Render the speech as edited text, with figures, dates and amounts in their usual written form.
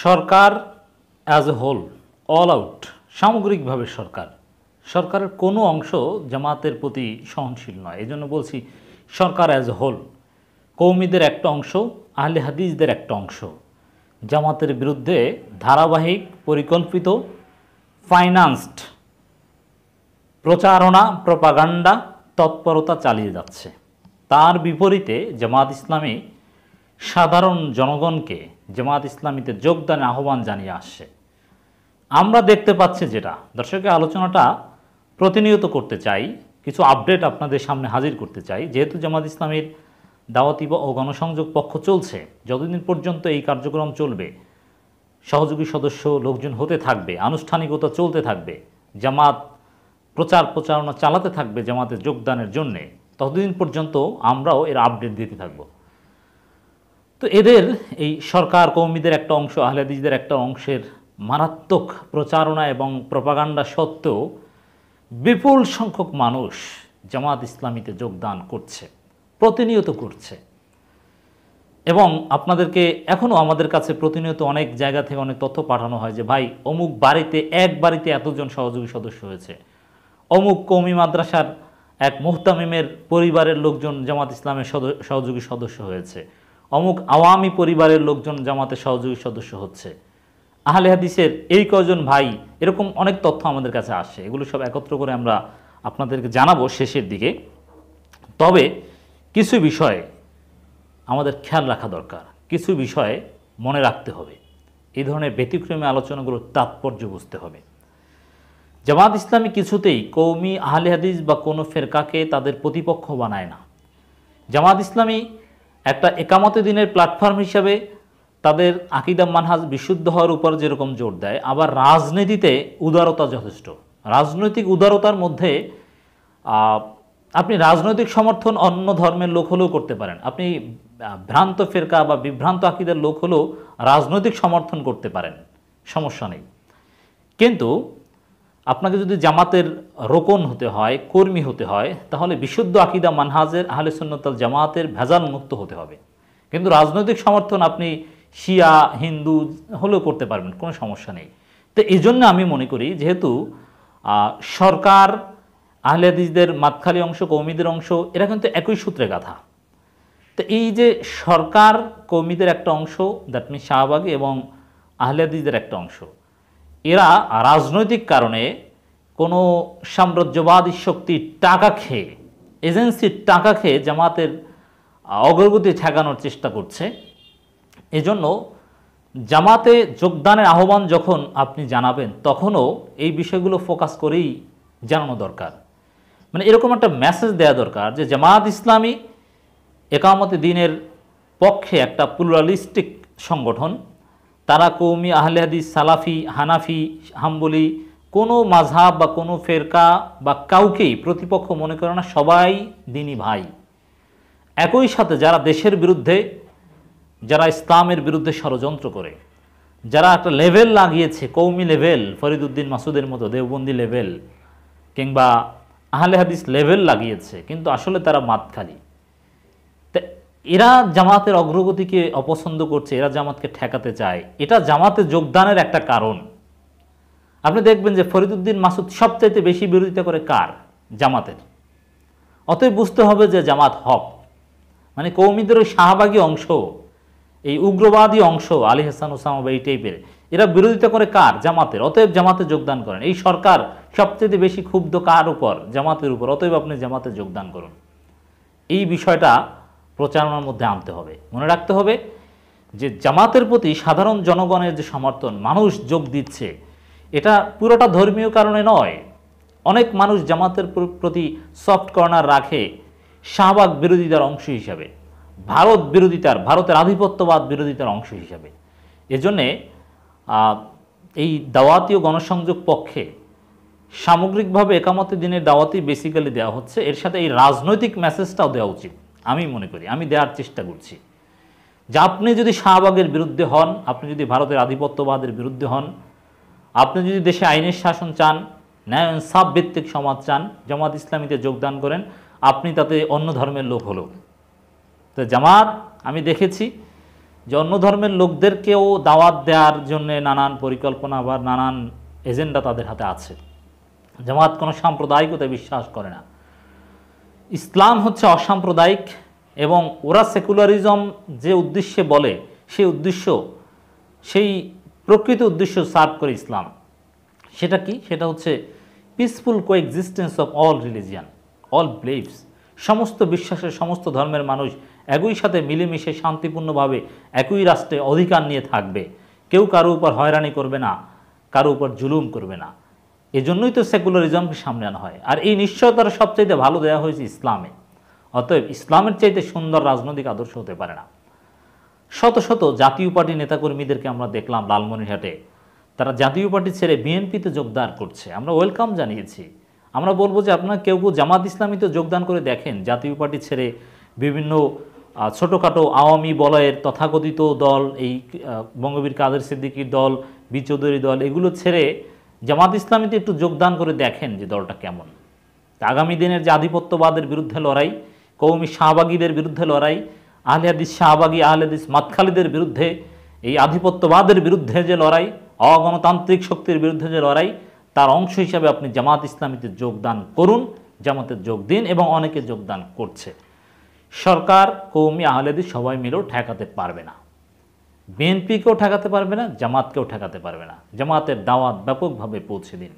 Sarkar as a whole, all out, সামগ্রিকভাবে সরকারের কোনো অংশ জামাতের প্রতি সহনশীল নয়। এই জন্য বলছি সরকার অ্যাজ এ হোল, কৌমিদের একটা অংশ, আহলে হাদিসদের একটা অংশ জামাতের বিরুদ্ধে ধারাবাহিক, পরিকল্পিত, ফাইন্যান্সড প্রচারণা, প্রপাগান্ডা, তৎপরতা চালিয়ে যাচ্ছে। তার বিপরীতে জামাত ইসলামী সাধারণ জনগণকে জামাত ইসলামীতে যোগদানের আহ্বান জানিয়ে আসছে। আমরা দেখতে পাচ্ছি, যেটা দর্শকের আলোচনাটা প্রতিনিয়ত করতে চাই, কিছু আপডেট আপনাদের সামনে হাজির করতে চাই। যেহেতু জামাত ইসলামীর দাওয়াতি ও গণসংযোগ পক্ষ চলছে, যতদিন পর্যন্ত এই কার্যক্রম চলবে, সহযোগী সদস্য লোকজন হতে থাকবে, আনুষ্ঠানিকতা চলতে থাকবে, জামাত প্রচারণা চালাতে থাকবে জামাতে যোগদানের জন্যে, ততদিন পর্যন্ত আমরাও এর আপডেট দিতে থাকব। তো এদের এই সরকার, কৌমিদের একটা অংশ, আহলে হাদিসদের একটা অংশের মারাত্মক প্রচারণা এবং প্রপাগান্ডা সত্ত্বেও বিপুল সংখ্যক মানুষ জামাত ইসলামীতে যোগদান করছে, প্রতিনিয়ত করছে। এবং আপনাদেরকে এখনও আমাদের কাছে প্রতিনিয়ত অনেক জায়গা থেকে অনেক তথ্য পাঠানো হয় যে ভাই অমুক বাড়িতে, এক বাড়িতে এতজন সহযোগী সদস্য হয়েছে, অমুক কওমি মাদ্রাসার এক মুহতামিমের পরিবারের লোকজন জামাত ইসলামের সহযোগী সদস্য হয়েছে, অমুক আওয়ামী পরিবারের লোকজন জামাতের সহযোগী সদস্য হচ্ছে, আহলে হাদিসের এই কয়জন ভাই, এরকম অনেক তথ্য আমাদের কাছে আসে। এগুলো সব একত্র করে আমরা আপনাদেরকে জানাবো শেষের দিকে। তবে কিছু বিষয়ে আমাদের খেয়াল রাখা দরকার, কিছু বিষয়ে মনে রাখতে হবে। এই ধরনের ব্যতিক্রমী আলোচনাগুলোর তাৎপর্য বুঝতে হবে। জামাত ইসলামী কিছুতেই কওমি, আহলে হাদিস বা কোনো ফেরকাকে তাদের প্রতিপক্ষ বানায় না। জামাত ইসলামী একটা একামতে দিনের প্ল্যাটফর্ম হিসাবে তাদের আকীদা মানহাজ বিশুদ্ধ হওয়ার উপর যেরকম জোর দেয়, আবার রাজনীতিতে উদারতা যথেষ্ট। রাজনৈতিক উদারতার মধ্যে আপনি রাজনৈতিক সমর্থন অন্য ধর্মের লোক হলেও করতে পারেন, আপনি ভ্রান্ত ফেরকা বা বিভ্রান্ত আকীদার লোক হলেও রাজনৈতিক সমর্থন করতে পারেন, সমস্যা নেই। কিন্তু আপনাকে যদি জামাতের রোকন হতে হয়, কর্মী হতে হয়, তাহলে বিশুদ্ধ আকীদা মানহাজের আহলে সুন্নাত ওয়াল জামাতের ভেজাল মুক্ত হতে হবে। কিন্তু রাজনৈতিক সমর্থন আপনি শিয়া, হিন্দু হলেও করতে পারবেন, কোনো সমস্যা নেই। তো এই জন্য আমি মনে করি, যেহেতু সরকার, আহলে হাদিসদের মাতখালি অংশ, কওমিদের অংশ, এরা কিন্তু একই সূত্রে গাঁথা। তো এই যে সরকার, কওমিদের একটা অংশ, দ্যাট মিনস শাহবাগী, এবং আহলে হাদিসদের একটা অংশ, এরা রাজনৈতিক কারণে কোনো সাম্রাজ্যবাদী শক্তির টাকা খেয়ে, এজেন্সির টাকা খেয়ে জামাতের অগ্রগতি ঠেকানোর চেষ্টা করছে। এজন্য জামাতে যোগদানের আহ্বান যখন আপনি জানাবেন, তখনও এই বিষয়গুলো ফোকাস করেই জানানো দরকার। মানে এরকম একটা মেসেজ দেওয়া দরকার যে জামাত ইসলামী একামতে দিনের পক্ষে একটা প্লুরালিস্টিক সংগঠন। তারা কওমি, আহলে হাদিস, সালাফি, হানাফি, হাম্বলি কোনো মাযহাব বা কোনো ফেরকা বা কাউকেই প্রতিপক্ষ মনে করে না, সবাই দ্বীনি ভাই। একই সাথে যারা দেশের বিরুদ্ধে, যারা ইসলামের বিরুদ্ধে ষড়যন্ত্র করে, যারা একটা লেভেল লাগিয়েছে, কওমি লেভেল, ফরিদউদ্দিন মাসুদের মতো দেওবন্দি লেভেল কিংবা আহলে হাদিস লেভেল লাগিয়েছে, কিন্তু আসলে তারা মাতখালি। এরা জামাতের অগ্রগতিকে অপছন্দ করছে, এরা জামাতকে ঠেকাতে চায়। এটা জামাতে যোগদানের একটা কারণ। আপনি দেখবেন যে ফরিদউদ্দিন মাসুদ সবচাইতে বেশি বিরোধিতা করে কার? জামাতের। অতএব বুঝতে হবে যে জামাত হক, মানে কওমিদের ওই শাহবাগী অংশ, এই উগ্রবাদী অংশ, আলী হাসান, ওসামা বা এই টাইপের, এরা বিরোধিতা করে কার? জামাতের। অতএব জামাতে যোগদান করেন। এই সরকার সবচেয়ে বেশি ক্ষুব্ধ কার উপর? জামাতের উপর। অতএব আপনি জামাতে যোগদান করুন। এই বিষয়টা প্রচারণার মধ্যে আনতে হবে। মনে রাখতে হবে যে জামাতের প্রতি সাধারণ জনগণের যে সমর্থন, মানুষ যোগ দিচ্ছে, এটা পুরোটা ধর্মীয় কারণে নয়। অনেক মানুষ জামাতের প্রতি সফট কর্নার রাখে শাহবাগ বিরোধিতার অংশ হিসাবে, ভারত বিরোধিতার, ভারতের আধিপত্যবাদ বিরোধিতার অংশ হিসাবে। এজন্যে এই দাওয়াতি ও গণসংযোগ পক্ষে সামগ্রিকভাবে একামতে দিনের দাওয়াতি বেসিক্যালি দেওয়া হচ্ছে, এর সাথে এই রাজনৈতিক মেসেজটাও দেওয়া উচিত। আমি মনে করি, আমি দেওয়ার চেষ্টা করছি যে আপনি যদি শাহবাগের বিরুদ্ধে হন, আপনি যদি ভারতের আধিপত্যবাদের বিরুদ্ধে হন, আপনি যদি দেশে আইনের শাসন চান, ন্যায় ইনসাফ ভিত্তিক সমাজ চান, জামাত ইসলামীতে যোগদান করেন। আপনি তাতে অন্য ধর্মের লোক হলো। তো জামাত আমি দেখেছি যে অন্য ধর্মের লোকদেরকেও দাওয়াত দেওয়ার জন্য নানান পরিকল্পনা বা নানান এজেন্ডা তাদের হাতে আছে। জামাত কোনো সাম্প্রদায়িকতায় বিশ্বাস করে না। ইসলাম হচ্ছে অসাম্প্রদায়িক, এবং ওরা সেকুলারিজম যে উদ্দেশ্যে বলে সেই প্রকৃত উদ্দেশ্য সার্ভ করে ইসলাম। সেটা কি? সেটা হচ্ছে peaceful coexistence of all religion, all believes. সমস্ত বিশ্বাসের, সমস্ত ধর্মের মানুষ একই সাথে মিলেমিশে শান্তিপূর্ণভাবে একই রাষ্ট্রে অধিকার নিয়ে থাকবে। কেউ কারো উপর হয়রানি করবে না, কারো উপর জুলুম করবে না। এজন্যই তো সেকুলারিজমকে সামনে আনা হয়। আর এই নিশ্চয়তার সবচাইতে ভালো দেওয়া হয়েছে ইসলামে। অতএব ইসলামের চাইতে সুন্দর রাজনৈতিক আদর্শ হতে পারে না। শত শত জাতীয় পার্টি নেতাকর্মীদেরকে আমরা দেখলাম লালমনিরহাটে, তারা জাতীয় পার্টি ছেড়ে বিএনপিতে যোগদান করছে। আমরা ওয়েলকাম জানিয়েছি। আমরা বলবো যে আপনারা কেউ কেউ জামাত ইসলামীতে যোগদান করে দেখেন, জাতীয় পার্টি ছেড়ে বিভিন্ন ছোটোখাটো আওয়ামী বলয়ের তথাকথিত দল, এই বঙ্গবীর কাদের সিদ্দিকীর দল, বি চৌধুরী দল, এগুলো ছেড়ে জামাত ইসলামীতে একটু যোগদান করে দেখেন যে দলটা কেমন। আগামী দিনের যে আধিপত্যবাদের বিরুদ্ধে লড়াই, কওমি শাহবাগীদের বিরুদ্ধে লড়াই, আহলে হাদিস শাহবাগী, আহলে হাদিস মাতখালীদের বিরুদ্ধে, এই আধিপত্যবাদের বিরুদ্ধে যে লড়াই, অগণতান্ত্রিক শক্তির বিরুদ্ধে যে লড়াই, তার অংশ হিসাবে আপনি জামাত ইসলামীতে যোগদান করুন, জামাতে যোগ দিন, এবং অনেকে যোগদান করছে। সরকার, কওমি, আহলে হাদিস সবাই মিলেও ঠেকাতে পারবে না। বিএনপিকেও ঠেকাতে পারবে না, জামাতকেও ঠেকাতে পারবে না। জামাতের দাওয়াত ব্যাপকভাবে পৌঁছে দিন।